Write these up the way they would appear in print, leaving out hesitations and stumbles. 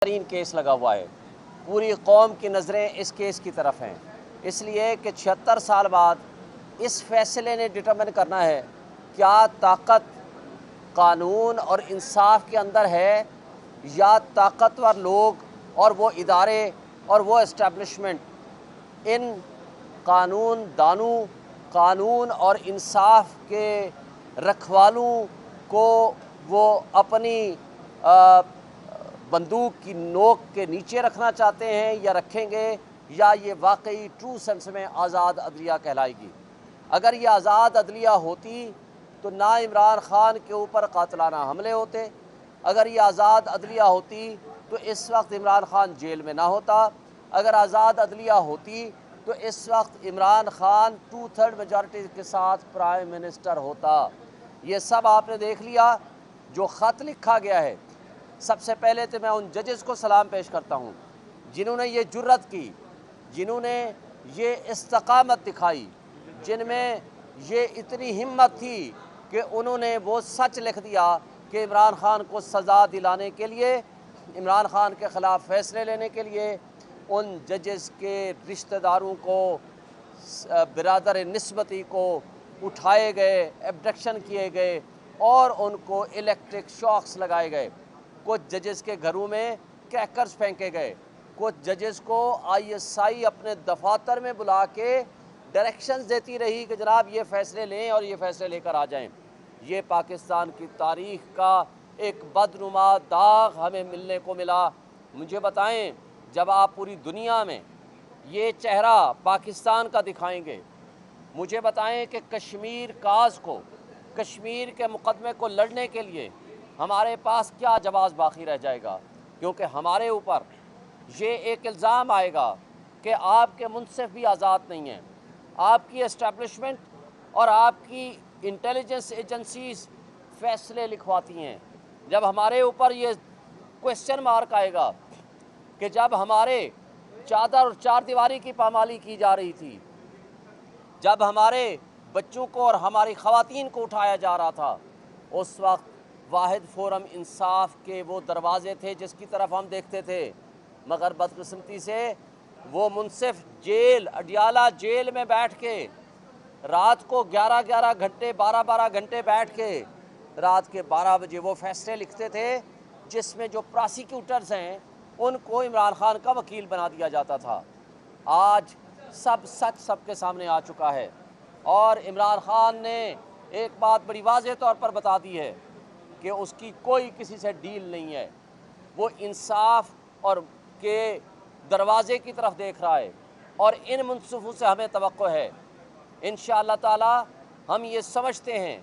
तरीन केस लगा हुआ है। पूरी कौम की नज़रें इस केस की तरफ हैं, इसलिए कि 76 साल बाद इस फैसले ने डिटरमिन करना है क्या ताकत कानून और इंसाफ के अंदर है या ताकतवर लोग और वो इदारे और वो इस्टेब्लिशमेंट इन कानून दानों, कानून और इंसाफ के रखवालों को वो अपनी बंदूक की नोक के नीचे रखना चाहते हैं या रखेंगे, या ये वाकई ट्रू सेंस में आज़ाद अदलिया कहलाएगी। अगर ये आज़ाद अदलिया होती तो ना इमरान ख़ान के ऊपर कातलाना हमले होते। अगर ये आज़ाद अदलिया होती तो इस वक्त इमरान ख़ान जेल में ना होता। अगर आज़ाद अदलिया होती तो इस वक्त इमरान ख़ान 2/3 मेजॉरिटी के साथ प्राइम मिनिस्टर होता। ये सब आपने देख लिया। जो ख़त लिखा गया है, सबसे पहले तो मैं उन जजेस को सलाम पेश करता हूँ जिन्होंने ये जुर्रत की, जिन्होंने ये इस्तकामत दिखाई, जिनमें ये इतनी हिम्मत थी कि उन्होंने वो सच लिख दिया कि इमरान ख़ान को सज़ा दिलाने के लिए, इमरान ख़ान के ख़िलाफ़ फ़ैसले लेने के लिए उन जजेस के रिश्तेदारों को, बिरादर निस्बती को उठाए गए, एब्डक्शन किए गए और उनको इलेक्ट्रिक शॉक्स लगाए गए। कुछ जजेस के घरों में क्रैकर्स फेंके गए। कुछ जजेस को ISI अपने दफातर में बुला के डायरेक्शंस देती रही कि जनाब ये फ़ैसले लें और ये फ़ैसले लेकर आ जाएं। ये पाकिस्तान की तारीख़ का एक बदनुमा दाग हमें मिलने को मिला। मुझे बताएं, जब आप पूरी दुनिया में ये चेहरा पाकिस्तान का दिखाएंगे, मुझे बताएं कि कश्मीर काज को, कश्मीर के मुकदमे को लड़ने के लिए हमारे पास क्या जवाब बाकी रह जाएगा। क्योंकि हमारे ऊपर ये एक इल्ज़ाम आएगा कि आपके मुंसिफ भी आज़ाद नहीं हैं, आपकी एस्टेब्लिशमेंट और आपकी इंटेलिजेंस एजेंसीज फ़ैसले लिखवाती हैं। जब हमारे ऊपर ये क्वेश्चन मार्क आएगा कि जब हमारे चादर और चार दीवारी की पामाली की जा रही थी, जब हमारे बच्चों को और हमारी ख़वातीन को उठाया जा रहा था, उस वक्त वाहिद फोरम इंसाफ के वो दरवाज़े थे जिसकी तरफ हम देखते थे। मगर बदकिस्मती से वो मुंसिफ जेल, अडियाला जेल में बैठ के रात को 11-11 घंटे, 12-12 घंटे बैठ के रात के 12 बजे वो फैसले लिखते थे जिसमें जो प्रोसिक्यूटर्स हैं उनको इमरान ख़ान का वकील बना दिया जाता था। आज सब सच सबके सामने आ चुका है और इमरान ख़ान ने एक बात बड़ी वाज़ेह तौर पर बता दी है कि उसकी कोई किसी से डील नहीं है। वो इंसाफ और के दरवाज़े की तरफ देख रहा है और इन मुंसिफों से हमें तवक्को है। इंशाअल्लाह ताला हम ये समझते हैं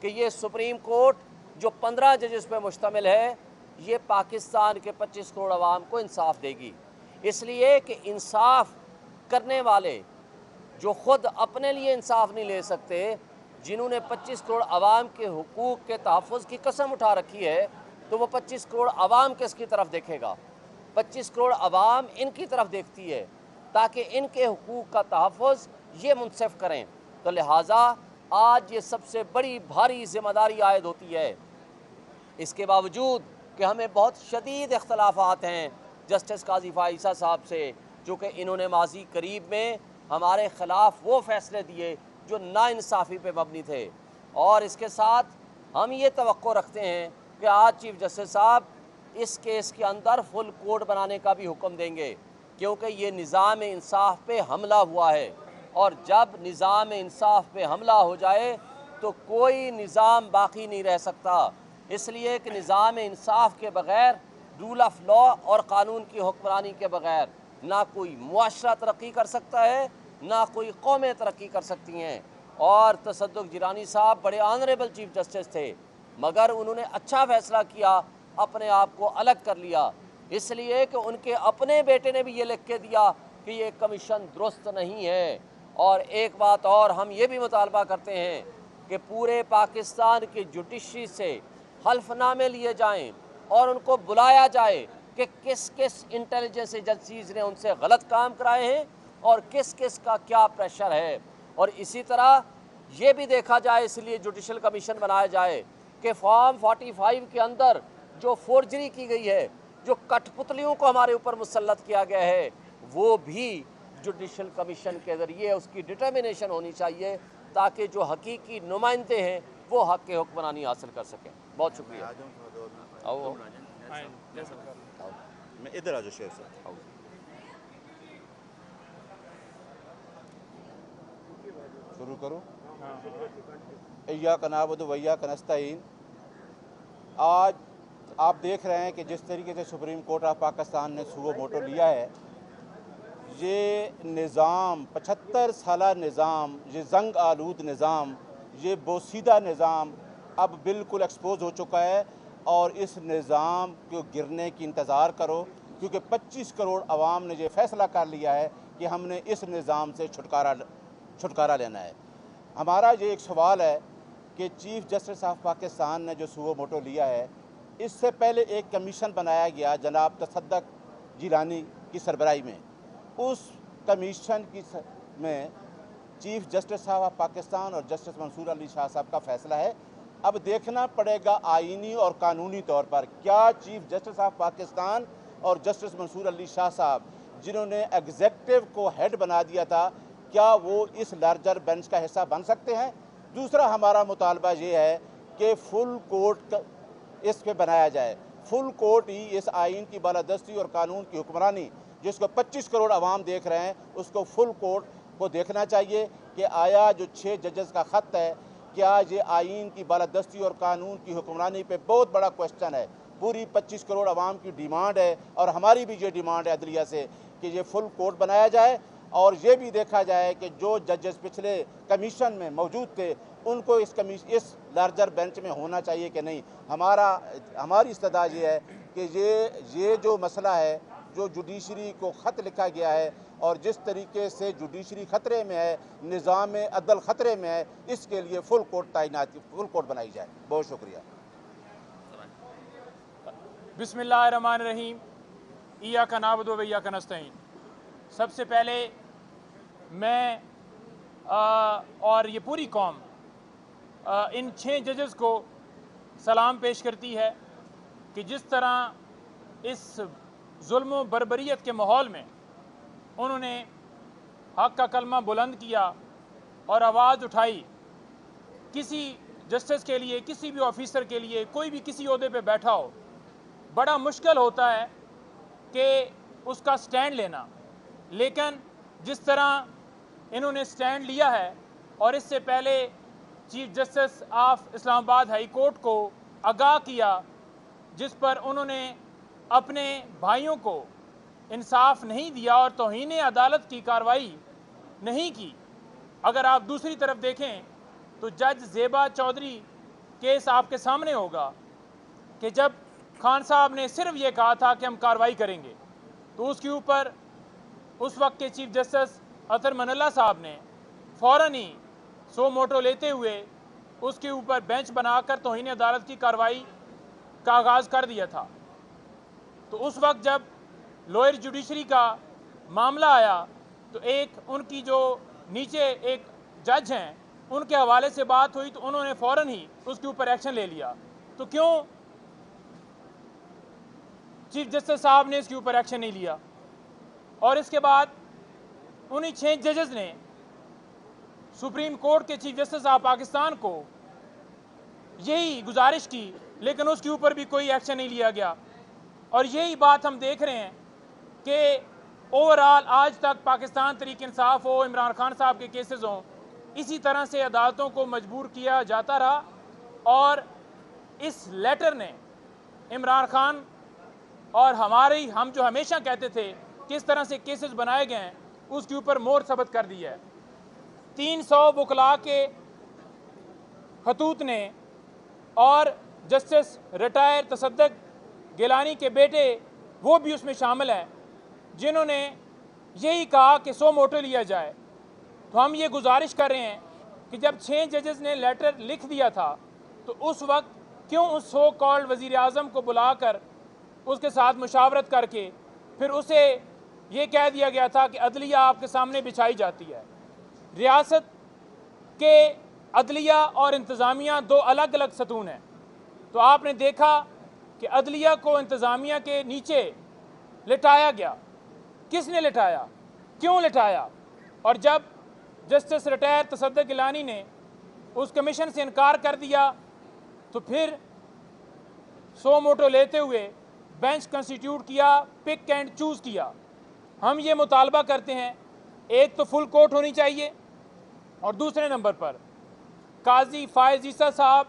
कि ये सुप्रीम कोर्ट जो 15 जजेस पे मुश्तमिल है, ये पाकिस्तान के 25 करोड़ आवाम को इंसाफ देगी। इसलिए कि इंसाफ करने वाले जो ख़ुद अपने लिए इंसाफ नहीं ले सकते, जिन्होंने 25 करोड़ आवाम के हुकूक़ के तहफ़्फ़ुज़ की कसम उठा रखी है, तो वो 25 करोड़ आवाम किसकी तरफ देखेगा? 25 करोड़ आवाम इनकी तरफ देखती है ताकि इनके हुकूक़ का तहफ़्फ़ुज़ ये मुंसिफ करें। तो लिहाजा आज ये सबसे बड़ी भारी ज़िम्मेदारी आयद होती है। इसके बावजूद कि हमें बहुत शदीद इख्तलाफ़ात हैं जस्टिस काज़ी फ़ाइज़ा साहब से, चूँकि इन्होंने माजी करीब में हमारे ख़िलाफ़ वो फ़ैसले दिए जो नाइंसाफ़ी पे मबनी थे। और इसके साथ हम ये तवक्को रखते हैं कि आज चीफ जस्टिस साहब इस केस के अंदर फुल कोर्ट बनाने का भी हुक्म देंगे, क्योंकि ये निज़ाम इंसाफ पे हमला हुआ है और जब निज़ाम इंसाफ पे हमला हो जाए तो कोई निज़ाम बाकी नहीं रह सकता। इसलिए कि निज़ाम इंसाफ के बग़ैर, रूल ऑफ लॉ और क़ानून की हुक्मरानी के बग़ैर ना कोई मुआशरा तरक्की कर सकता है, ना कोई कौमें तरक्की कर सकती हैं। और तसद्दुक़ जिलानी साहब बड़े ऑनरेबल चीफ जस्टिस थे, मगर उन्होंने अच्छा फ़ैसला किया, अपने आप को अलग कर लिया, इसलिए कि उनके अपने बेटे ने भी ये लिख के दिया कि ये कमीशन दुरुस्त नहीं है। और एक बात और हम ये भी मुतालबा करते हैं कि पूरे पाकिस्तान की जुडिशरी से हल्फनामे लिए जाएँ और उनको बुलाया जाए कि किस किस इंटेलिजेंस एजेंसीज़ ने उनसे गलत काम कराए हैं और किस किस का क्या प्रेशर है। और इसी तरह ये भी देखा जाए, इसलिए जुडिशल कमीशन बनाया जाए कि फॉर्म 45 के अंदर जो फोर्जरी की गई है जो कठपुतलियों को हमारे ऊपर मुसल्लत किया गया है वो भी जुडिशल कमीशन के ज़रिए उसकी डिटर्मिनेशन होनी चाहिए, ताकि जो हकीकी नुमाइंदे हैं वो हक के हुक्मरानी हासिल कर सकें। बहुत शुक्रिया। आओ मैं इधर आ जाओ शेख साहब। शुरू करो। इय्याका नअबुदु व इय्याका नस्तईन। आज आप देख रहे हैं कि जिस तरीके से सुप्रीम कोर्ट ऑफ पाकिस्तान ने सुओ मोटो लिया है, ये निज़ाम 75 साला निज़ाम, ये जंग आलूद निज़ाम, ये बोसीदा निज़ाम अब बिल्कुल एक्सपोज हो चुका है और इस निज़ाम को गिरने की इंतज़ार करो, क्योंकि 25 करोड़ आवाम ने ये फ़ैसला कर लिया है कि हमने इस निज़ाम से छुटकारा लेना है। हमारा ये एक सवाल है कि चीफ़ जस्टिस ऑफ पाकिस्तान ने जो सुओ मोटो लिया है, इससे पहले एक कमीशन बनाया गया जनाब तसद्दुक़ जिलानी की सरबराही में। उस कमीशन में चीफ़ जस्टिस ऑफ पाकिस्तान और जस्टिस मंसूर अली शाह साहब का फ़ैसला है। अब देखना पड़ेगा आईनी और कानूनी तौर पर क्या चीफ़ जस्टिस ऑफ पाकिस्तान और जस्टिस मंसूर अली शाह साहब, जिन्होंने एग्जेक्टिव को हेड बना दिया था, क्या वो इस लार्जर बेंच का हिस्सा बन सकते हैं। दूसरा हमारा मुतालबा ये है कि फुल कोर्ट इस पे बनाया जाए। फुल कोर्ट ही इस आइन की बालादस्ती और कानून की हुक्मरानी जिसको 25 करोड़ आवाम देख रहे हैं, उसको फुल कोर्ट को देखना चाहिए कि आया जो 6 जजेस का ख़त है, क्या ये आइन की बालादस्ती और कानून की हुक्मरानी पे बहुत बड़ा क्वेश्चन है। पूरी 25 करोड़ आवाम की डिमांड है और हमारी भी ये डिमांड है अदलिया से कि ये फुल कोर्ट बनाया जाए और ये भी देखा जाए कि जो जजेस पिछले कमीशन में मौजूद थे उनको इस लार्जर बेंच में होना चाहिए कि नहीं। हमारी इस्तदा ये है कि ये जो मसला है, जो जुडिशरी को ख़त लिखा गया है और जिस तरीके से जुडिशरी ख़तरे में है, निज़ाम अदल ख़तरे में है, इसके लिए फुल कोर्ट बनाई जाए। बहुत शुक्रिया। बिस्मिल्लाहिर्रहमानिर्रहीम। इय्याका नअबुदु व इय्याका नस्तईन। सबसे पहले मैं और ये पूरी कौम इन 6 जजेस को सलाम पेश करती है कि जिस तरह इस जुल्म बर्बरियत के माहौल में उन्होंने हक़ का कलमा बुलंद किया और आवाज़ उठाई। किसी जस्टिस के लिए, किसी भी ऑफिसर के लिए, कोई भी किसी ओहदे पे बैठा हो, बड़ा मुश्किल होता है कि उसका स्टैंड लेना, लेकिन जिस तरह इन्होंने स्टैंड लिया है और इससे पहले chief justice of Islamabad high court को आगाह किया, जिस पर उन्होंने अपने भाइयों को इंसाफ नहीं दिया और तौहीन अदालत की कार्रवाई नहीं की। अगर आप दूसरी तरफ देखें तो जज ज़ेबा चौधरी केस आपके सामने होगा कि जब खान साहब ने सिर्फ ये कहा था कि हम कार्रवाई करेंगे, तो उसके ऊपर उस वक्त के चीफ जस्टिस अतर मनल्ला साहब ने फ़ौरन ही सो मोटो लेते हुए उसके ऊपर बेंच बनाकर तौहीन अदालत की कार्रवाई का आगाज़ कर दिया था। तो उस वक्त जब लोअर जुडिशरी का मामला आया तो एक उनकी जो नीचे एक जज हैं उनके हवाले से बात हुई, तो उन्होंने फ़ौरन ही उसके ऊपर एक्शन ले लिया। तो क्यों चीफ जस्टिस साहब ने इसके ऊपर एक्शन नहीं लिया? और इसके बाद उन्हीं 6 जजेस ने सुप्रीम कोर्ट के चीफ जस्टिस ऑफ पाकिस्तान को यही गुजारिश की, लेकिन उसके ऊपर भी कोई एक्शन नहीं लिया गया। और यही बात हम देख रहे हैं कि ओवरऑल आज तक पाकिस्तान तहरीक इंसाफ हो, इमरान खान साहब के केसेस हों, इसी तरह से अदालतों को मजबूर किया जाता रहा और इस लेटर ने इमरान खान और हम जो हमेशा कहते थे किस तरह से केसेस बनाए गए हैं उसके ऊपर मोहर सबत कर दी है। 300 वकला के खतूत ने और जस्टिस रिटायर तसद्दुक़ गिलानी के बेटे वो भी उसमें शामिल हैं, जिन्होंने यही कहा कि सो मोटो लिया जाए। तो हम ये गुजारिश कर रहे हैं कि जब 6 जजेस ने लेटर लिख दिया था तो उस वक्त क्यों उस सो कॉल्ड वज़ीर आज़म को बुलाकर उसके साथ मुशावरत करके फिर उसे ये कह दिया गया था कि अदलिया आपके सामने बिछाई जाती है। रियासत के अदलिया और इंतज़ामिया 2 अलग अलग सतून हैं। तो आपने देखा कि अदलिया को इंतज़ामिया के नीचे लिटाया गया। किसने लिटाया, क्यों लिटाया? और जब जस्टिस रिटायर तसद्दुक़ गिलानी ने उस कमीशन से इनकार कर दिया तो फिर 100 मोटो लेते हुए बेंच कंस्टिट्यूट किया, पिक एंड चूज़ किया। हम ये मुतालबा करते हैं, एक तो फुल कोर्ट होनी चाहिए और दूसरे नंबर पर काजी फायज़ ईसा साहब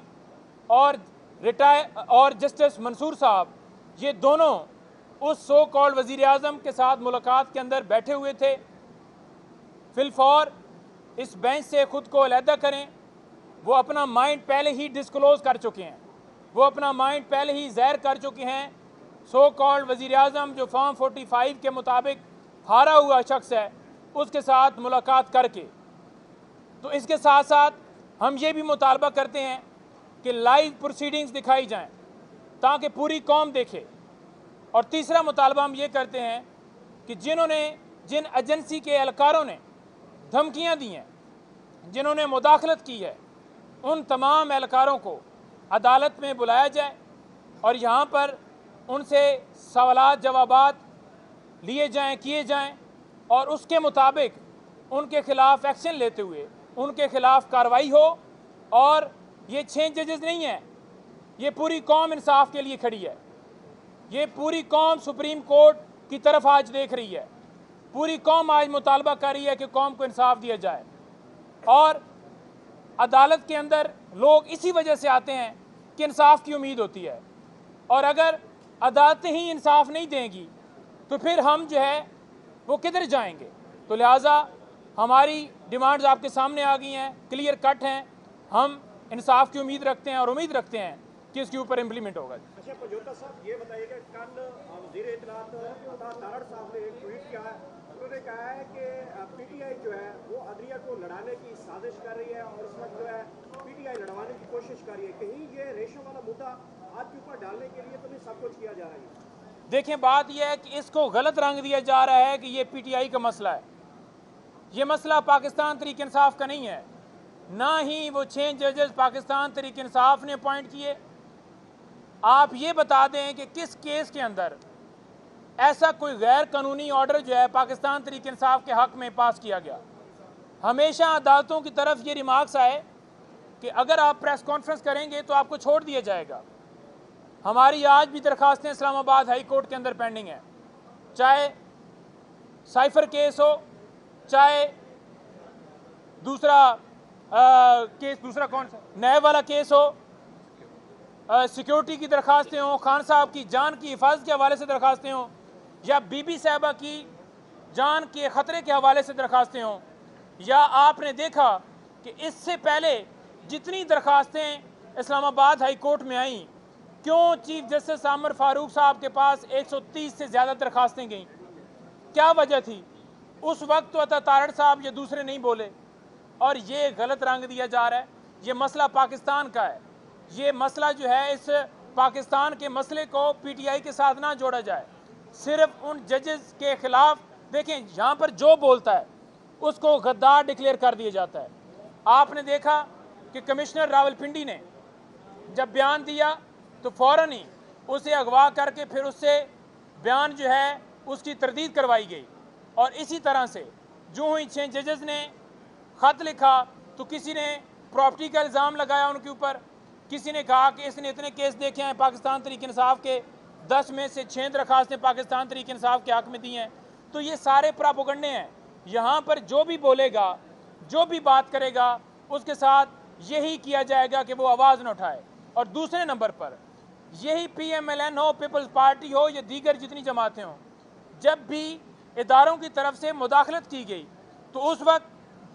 और जस्टिस मंसूर साहब, ये दोनों उस सो कॉल्ड वज़ीर आज़म के साथ मुलाकात के अंदर बैठे हुए थे। फिलफौर इस बेंच से ख़ुद को अलहदा करें। वो अपना माइंड पहले ही डिस्क्लोज कर चुके हैं, वो अपना माइंड पहले ही ज़ाहिर कर चुके हैं। सो कॉल्ड वज़ीर आज़म जो फॉर्म 45 के मुताबिक हारा हुआ शख्स है, उसके साथ मुलाकात करके। तो इसके साथ साथ हम ये भी मुतालबा करते हैं कि लाइव प्रोसीडिंग्स दिखाई जाएं ताकि पूरी कौम देखे। और तीसरा मुतालबा हम ये करते हैं कि जिन एजेंसी के एहलकारों ने धमकियां दी हैं, जिन्होंने मुदाखलत की है, उन तमाम एहलकारों को अदालत में बुलाया जाए और यहाँ पर उनसे सवालात जवाबात लिए जाएं, किए जाएं और उसके मुताबिक उनके खिलाफ एक्शन लेते हुए उनके खिलाफ कार्रवाई हो। और ये 6 जजेस नहीं हैं, ये पूरी कौम इंसाफ के लिए खड़ी है। ये पूरी कौम सुप्रीम कोर्ट की तरफ आज देख रही है। पूरी कौम आज मुतालबा कर रही है कि कौम को इंसाफ दिया जाए। और अदालत के अंदर लोग इसी वजह से आते हैं कि इंसाफ की उम्मीद होती है, और अगर अदालतें ही इंसाफ नहीं देंगी तो फिर हम जो है वो किधर जाएंगे। तो लिहाजा हमारी डिमांड्स आपके सामने आ गई हैं, क्लियर कट हैं। हम इंसाफ की उम्मीद रखते हैं और उम्मीद रखते हैं कि इसके ऊपर इम्प्लीमेंट होगा। अच्छा पजोता साहब, ये बताइएगा, कल वज़ीर इत्तलात अता तारड़ साहब ने एक ट्वीट किया है। उन्होंने कहा है कि पीटीआई जो है वो अदलिया को लड़ाने की साजिश कर रही है और इस वक्त जो है पीटीआई लड़वाने की कोशिश कर रही है। कहीं ये रेशम वाला मुद्दा आपके ऊपर डालने के लिए तो नहीं सब कुछ किया जा रहा है? देखें, बात यह है कि इसको गलत रंग दिया जा रहा है कि ये पीटीआई का मसला है। ये मसला पाकिस्तान तहरीक इंसाफ का नहीं है, ना ही वो 6 जजेस पाकिस्तान तहरीक इंसाफ ने अपॉइंट किए। आप ये बता दें कि किस केस के अंदर ऐसा कोई गैर कानूनी ऑर्डर जो है पाकिस्तान तहरीक इंसाफ के हक़ में पास किया गया। हमेशा अदालतों की तरफ ये रिमार्क्स आए कि अगर आप प्रेस कॉन्फ्रेंस करेंगे तो आपको छोड़ दिया जाएगा। हमारी आज भी दरखास्तें इस्लामाबाद हाई कोर्ट के अंदर पेंडिंग हैं, चाहे साइफर केस हो, चाहे दूसरा कौन सा नैब वाला केस हो, सिक्योरिटी की दरखास्तें हों, खान साहब की जान की हिफाजत के हवाले से दरखास्तें हों, या बीबी साहबा की जान के ख़तरे के हवाले से दरखास्तें हों, या आपने देखा कि इससे पहले जितनी दरखास्तें इस्लामाबाद हाई कोर्ट में आईं, क्यों चीफ जस्टिस आमर फारूक साहब के पास 130 से ज़्यादा दरखास्तें गईं? क्या वजह थी? उस वक्त तो अता तारड़ साहब ये दूसरे नहीं बोले, और ये गलत रंग दिया जा रहा है। ये मसला पाकिस्तान का है, ये मसला जो है इस पाकिस्तान के मसले को पीटीआई के साथ ना जोड़ा जाए। सिर्फ उन जजेस के खिलाफ देखें, यहाँ पर जो बोलता है उसको गद्दार डिक्लेयर कर दिया जाता है। आपने देखा कि कमिश्नर रावलपिंडी ने जब बयान दिया तो फ़ौरन ही उसे अगवा करके फिर उससे बयान जो है उसकी तरदीद करवाई गई। और इसी तरह से जो ही 6 जजेस ने ख़त लिखा तो किसी ने प्रॉपर्टी का इल्ज़ाम लगाया उनके ऊपर, किसी ने कहा कि इसने इतने केस देखे हैं पाकिस्तान तहरीक इंसाफ के, 10 में से 6 दरखास्तें पाकिस्तान तहरीक इंसाफ के हक़ में दी हैं। तो ये सारे प्रोपेगेंडे हैं। यहाँ पर जो भी बोलेगा, जो भी बात करेगा, उसके साथ यही किया जाएगा कि वो आवाज़ न उठाए। और दूसरे नंबर पर यही PMLN हो, पीपल्स पार्टी हो, या दीगर जितनी जमातें हों, जब भी इदारों की तरफ से मुदाखलत की गई तो उस वक्त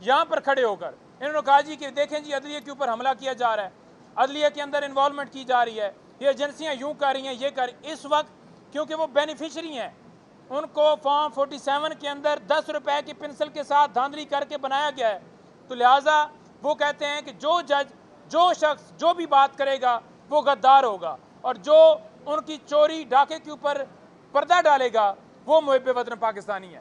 यहाँ पर खड़े होकर इन्होंने कहा जी कि देखें जी अदलिया के ऊपर हमला किया जा रहा है, अदलिया के अंदर इन्वॉल्वमेंट की जा रही है, ये एजेंसियाँ यूँ कर रही हैं, ये कर। इस वक्त क्योंकि वो बेनिफिशरी हैं, उनको फॉर्म 47 के अंदर 10 रुपए की पेंसिल के साथ धांधली करके बनाया गया है, तो लिहाजा वो कहते हैं कि जो जज, जो शख्स जो भी बात करेगा वो गद्दार होगा, और जो उनकी चोरी डाके के ऊपर पर्दा डालेगा वो मुहिब वतन पाकिस्तानी है।